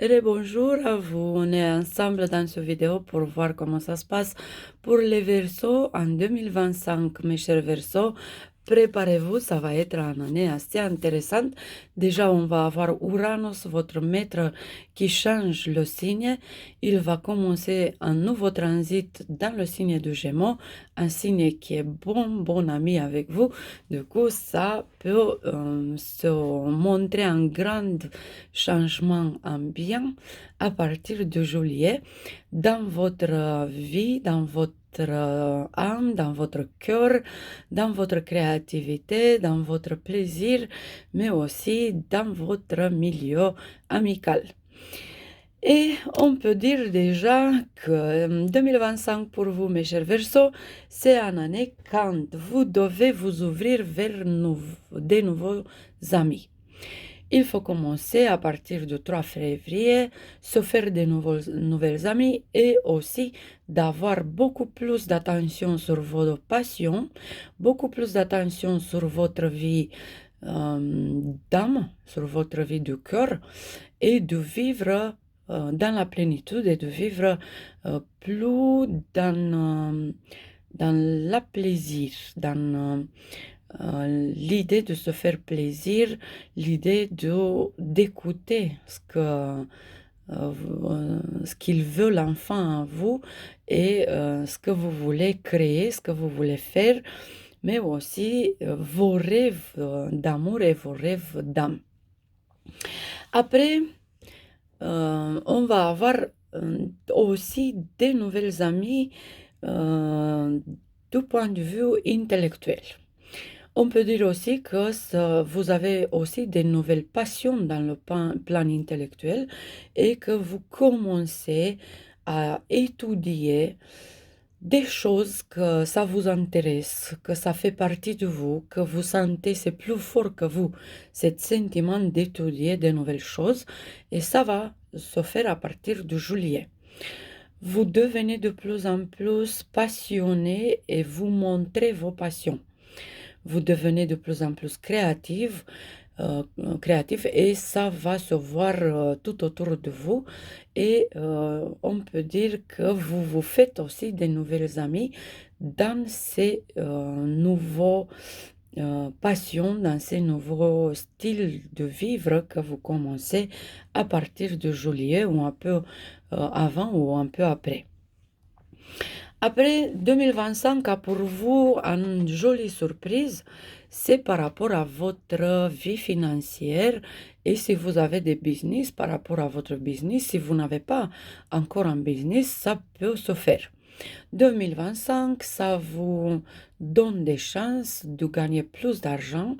Bonjour à vous, on est ensemble dans cette vidéo pour voir comment ça se passe pour les Verseaux en 2025, mes chers Verseaux. Préparez-vous, ça va être une année assez intéressante. Déjà, on va avoir Uranus, votre maître, qui change le signe. Il va commencer un nouveau transit dans le signe de Gémeaux, un signe qui est bon ami avec vous. Du coup, ça peut se montrer un grand changement en bien à partir de juillet dans votre vie, dans votre âme, dans votre cœur, dans votre créativité, dans votre plaisir, mais aussi dans votre milieu amical. Et on peut dire déjà que 2025 pour vous, mes chers Verseaux, c'est une année quand vous devez vous ouvrir vers des nouveaux amis. Il faut commencer à partir du 3 février, se faire de nouvelles amies et aussi d'avoir beaucoup plus d'attention sur vos passions, beaucoup plus d'attention sur votre vie d'âme, sur votre vie de cœur et de vivre dans la plénitude et de vivre plus dans la plaisir, dans l'idée de se faire plaisir, l'idée d'écouter ce qu'il veut l'enfant en vous et ce que vous voulez créer, ce que vous voulez faire, mais aussi vos rêves d'amour et vos rêves d'âme. Après, on va avoir aussi des nouvelles amies du point de vue intellectuel. On peut dire aussi que vous avez aussi des nouvelles passions dans le plan intellectuel et que vous commencez à étudier des choses que ça vous intéresse, que ça fait partie de vous, que vous sentez c'est plus fort que vous, ce sentiment d'étudier de nouvelles choses et ça va se faire à partir de juillet. Vous devenez de plus en plus passionné et vous montrez vos passions. Vous devenez de plus en plus créatif et ça va se voir tout autour de vous. Et on peut dire que vous vous faites aussi des nouvelles amies dans ces nouveaux passions, dans ces nouveaux styles de vivre que vous commencez à partir de juillet ou un peu avant ou un peu après. Après 2025 a pour vous une jolie surprise, c'est par rapport à votre vie financière et si vous avez des business par rapport à votre business, si vous n'avez pas encore un business, ça peut se faire. 2025, ça vous donne des chances de gagner plus d'argent,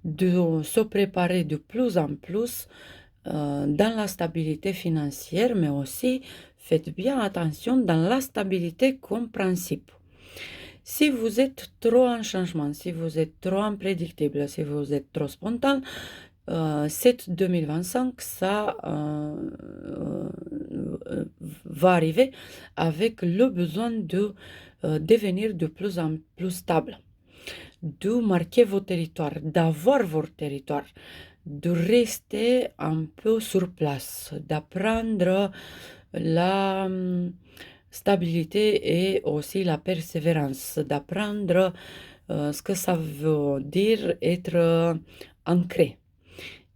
de se préparer de plus en plus dans la stabilité financière, mais aussi faites bien attention dans la stabilité comme principe. Si vous êtes trop en changement, si vous êtes trop imprédictible, si vous êtes trop spontané, cette 2025, ça va arriver avec le besoin de devenir de plus en plus stable, de marquer vos territoires, d'avoir vos territoires, de rester un peu sur place, d'apprendre la stabilité et aussi la persévérance, d'apprendre ce que ça veut dire être ancré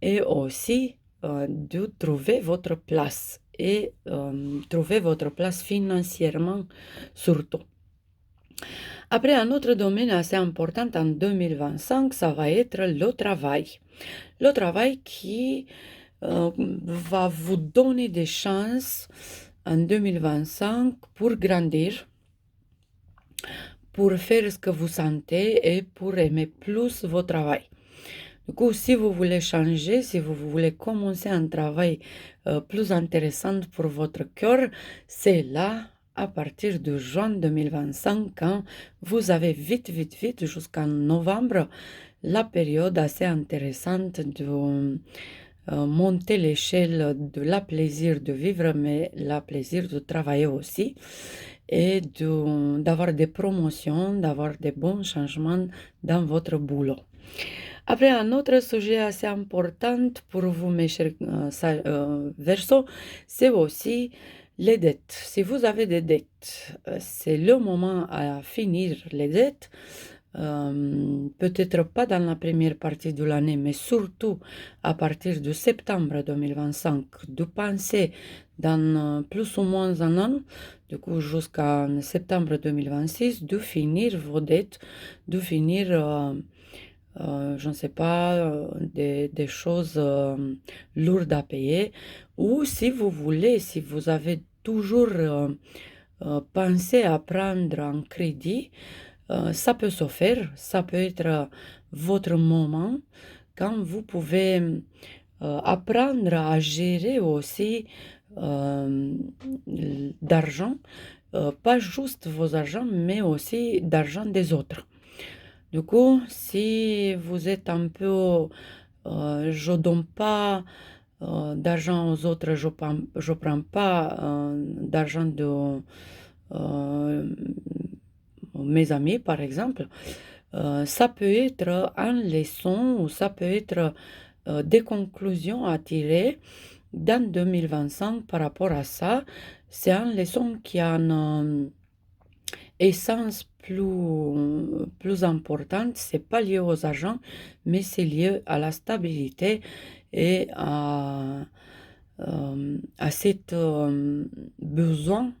et aussi de trouver votre place et trouver votre place financièrement surtout. Après, un autre domaine assez important en 2025, ça va être le travail. Le travail qui va vous donner des chances en 2025 pour grandir, pour faire ce que vous sentez et pour aimer plus votre travail. Du coup, si vous voulez changer, si vous voulez commencer un travail plus intéressant pour votre cœur, c'est là, à partir de juin 2025, quand vous avez vite jusqu'en novembre, la période assez intéressante de monter l'échelle de la plaisir de vivre, mais la plaisir de travailler aussi, et d'avoir des promotions, d'avoir des bons changements dans votre boulot. Après, un autre sujet assez important pour vous, mes chers Verseaux, c'est aussi les dettes. Si vous avez des dettes, c'est le moment à finir les dettes. Peut-être pas dans la première partie de l'année, mais surtout à partir de septembre 2025, de penser dans plus ou moins un an, du coup jusqu'à septembre 2026, de finir vos dettes, de finir, je ne sais pas, des choses lourdes à payer, ou si vous voulez, si vous avez toujours pensé à prendre un crédit, ça peut se faire, ça peut être votre moment quand vous pouvez apprendre à gérer aussi euh, d'argent, pas juste vos argents, mais aussi d'argent des autres. Du coup, si vous êtes un peu, je donne pas d'argent aux autres, je prends pas d'argent de mes amis, par exemple, ça peut être une leçon ou ça peut être des conclusions à tirer dans 2025 par rapport à ça. C'est une leçon qui a une essence plus importante. C'est pas lié aux argent, mais c'est lié à la stabilité et à cet besoin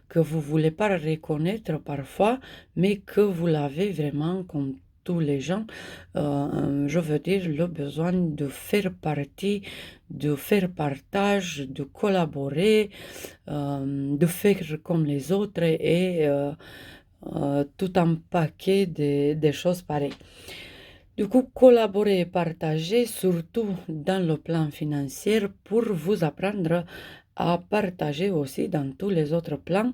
que vous voulez pas reconnaître parfois, mais que vous l'avez vraiment comme tous les gens. Je veux dire le besoin de faire partie, de faire partage, de collaborer, de faire comme les autres et tout un paquet de choses pareilles. Du coup, collaborer et partager, surtout dans le plan financier, pour vous apprendre à partager aussi dans tous les autres plans,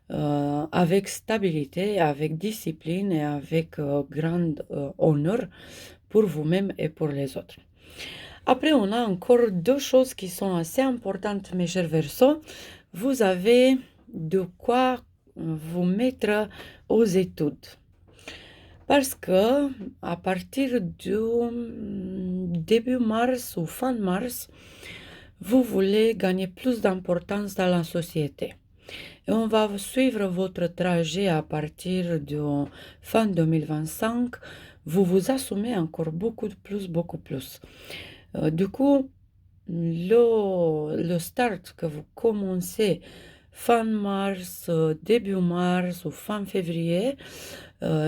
avec stabilité, avec discipline et avec grand honneur pour vous-même et pour les autres. Après, on a encore deux choses qui sont assez importantes, mes chers Verseaux. Vous avez de quoi vous mettre aux études. Parce que à partir du début mars ou fin mars, vous voulez gagner plus d'importance dans la société. Et on va suivre votre trajet à partir de fin 2025. Vous vous assumez encore beaucoup plus. Du coup, le start que vous commencez fin mars, début mars ou fin février,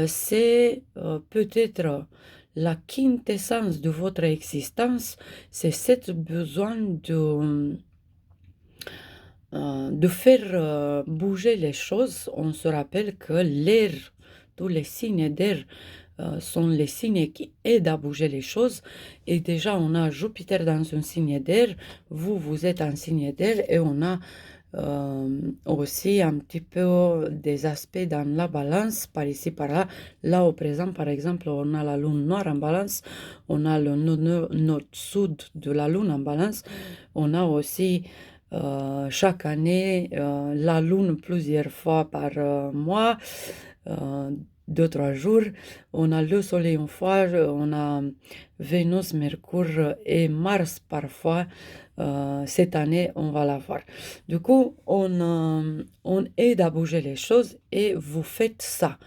c'est peut-être la quintessence de votre existence, c'est ce besoin de faire bouger les choses. On se rappelle que l'air, tous les signes d'air sont les signes qui aident à bouger les choses. Et déjà, on a Jupiter dans un signe d'air, vous êtes un signe d'air, et on a aussi un petit peu des aspects dans la balance, par ici, par là. Là, au présent, par exemple, on a la lune noire en balance, on a le nord sud de la lune en balance, on a aussi chaque année la lune plusieurs fois par mois, 2, 3 jours. On a le soleil une fois, on a Vénus, Mercure et Mars parfois. Cette année, on va la voir. Du coup, on aide à bouger les choses et vous faites ça.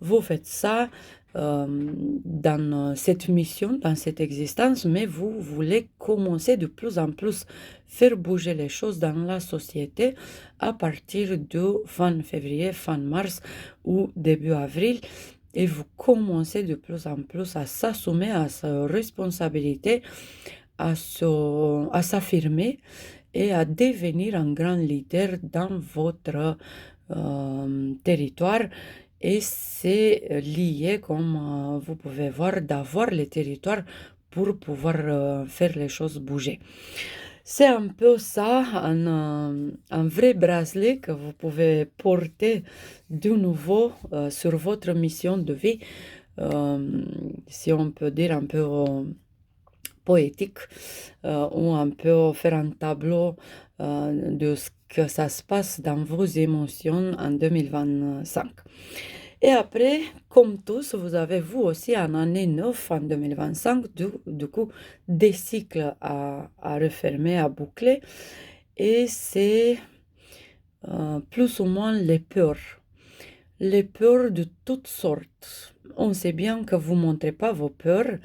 Vous faites ça dans cette mission, dans cette existence, mais vous voulez commencer de plus en plus faire bouger les choses dans la société à partir de fin février, fin mars ou début avril. Et vous commencez de plus en plus à s'assumer à sa responsabilité, à s'affirmer et à devenir un grand leader dans votre territoire. Et c'est lié, comme vous pouvez voir, d'avoir les territoires pour pouvoir faire les choses bouger. C'est un peu ça, un vrai bracelet que vous pouvez porter de nouveau sur votre mission de vie, si on peut dire un peu poétique, ou un peu faire un tableau de ce que ça se passe dans vos émotions en 2025. Et après, comme tous, vous avez vous aussi en année 9, en 2025, du coup, des cycles à refermer, à boucler. Et c'est plus ou moins les peurs. Les peurs de toutes sortes. On sait bien que vous ne montrez pas vos peurs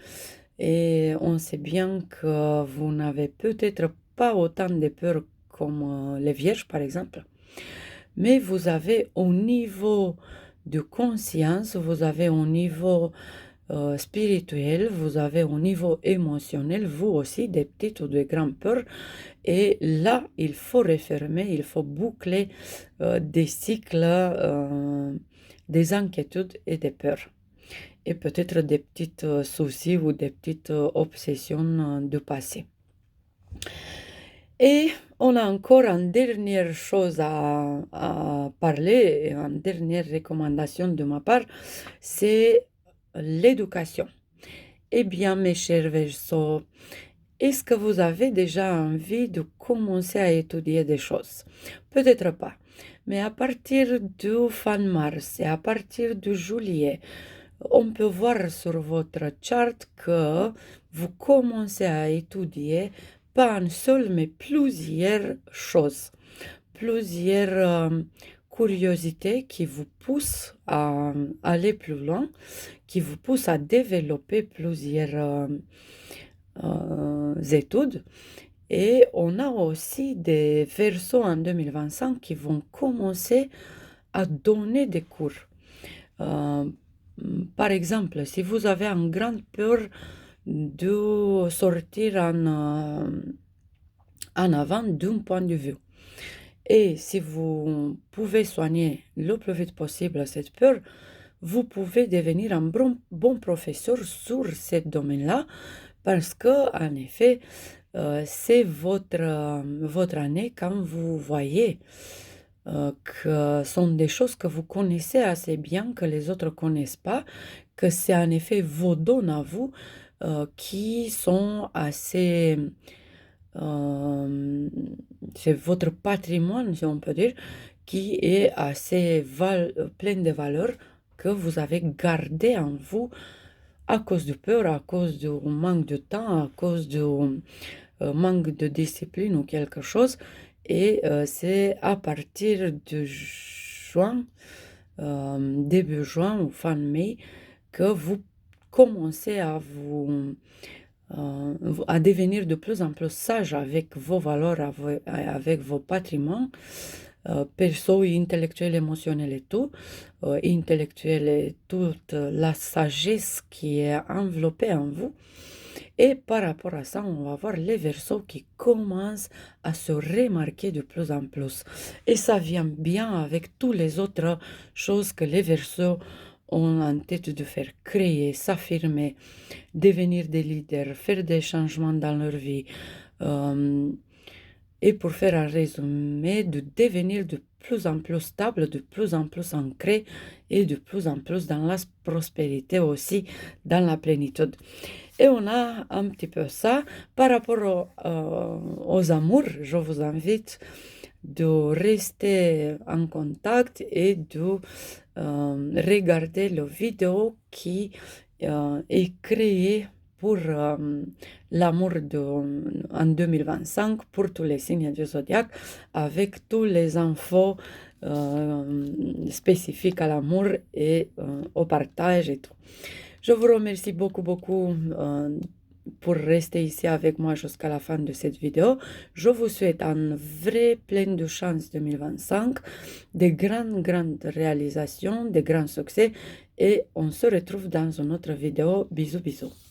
et on sait bien que vous n'avez peut-être pas autant de peurs comme les vierges, par exemple. Mais vous avez au niveau de conscience, vous avez au niveau spirituel, vous avez au niveau émotionnel, vous aussi, des petites ou des grandes peurs. Et là, il faut refermer, il faut boucler des cycles, des inquiétudes et des peurs. Et peut-être des petits soucis ou des petites obsessions du passé. Et on a encore une dernière chose à parler, une dernière recommandation de ma part, c'est l'éducation. Eh bien, mes chers Verseaux, est-ce que vous avez déjà envie de commencer à étudier des choses? Peut-être pas. Mais à partir du fin mars et à partir de juillet, on peut voir sur votre charte que vous commencez à étudier pas une seule, mais plusieurs choses. Plusieurs curiosités qui vous poussent à aller plus loin, qui vous poussent à développer plusieurs études. Et on a aussi des Verseaux en 2025 qui vont commencer à donner des cours. Par exemple, si vous avez une grande peur de sortir en avant d'un point de vue, et si vous pouvez soigner le plus vite possible cette peur, vous pouvez devenir un bon professeur sur ce domaine-là, parce que, en effet, c'est votre année quand vous voyez que sont des choses que vous connaissez assez bien, que les autres ne connaissent pas, que c'est en effet vos dons à vous qui sont assez... c'est votre patrimoine, si on peut dire, qui est assez plein de valeurs que vous avez gardé en vous à cause de peur, à cause du manque de temps, à cause du manque de discipline ou quelque chose. Et c'est à partir de juin, début juin ou fin mai, que vous commencez à à devenir de plus en plus sage avec vos valeurs, avec vos patrimoines, perso, intellectuel, émotionnel et tout, intellectuel et toute la sagesse qui est enveloppée en vous. Et par rapport à ça, on va voir les Verseaux qui commencent à se remarquer de plus en plus. Et ça vient bien avec toutes les autres choses que les Verseaux ont en tête de faire, créer, s'affirmer, devenir des leaders, faire des changements dans leur vie. Et pour faire un résumé, de devenir de plus en plus stable, de plus en plus ancré et de plus en plus dans la prospérité aussi, dans la plénitude. Et on a un petit peu ça. Par rapport aux amours, je vous invite de rester en contact et de regarder la vidéo qui est créée pour l'amour en 2025 pour tous les signes du zodiaque avec tous les infos spécifiques à l'amour et au partage et tout. Je vous remercie beaucoup, beaucoup pour rester ici avec moi jusqu'à la fin de cette vidéo. Je vous souhaite un vrai plein de chance 2025, des grandes réalisations, des grands succès et on se retrouve dans une autre vidéo. Bisous, bisous.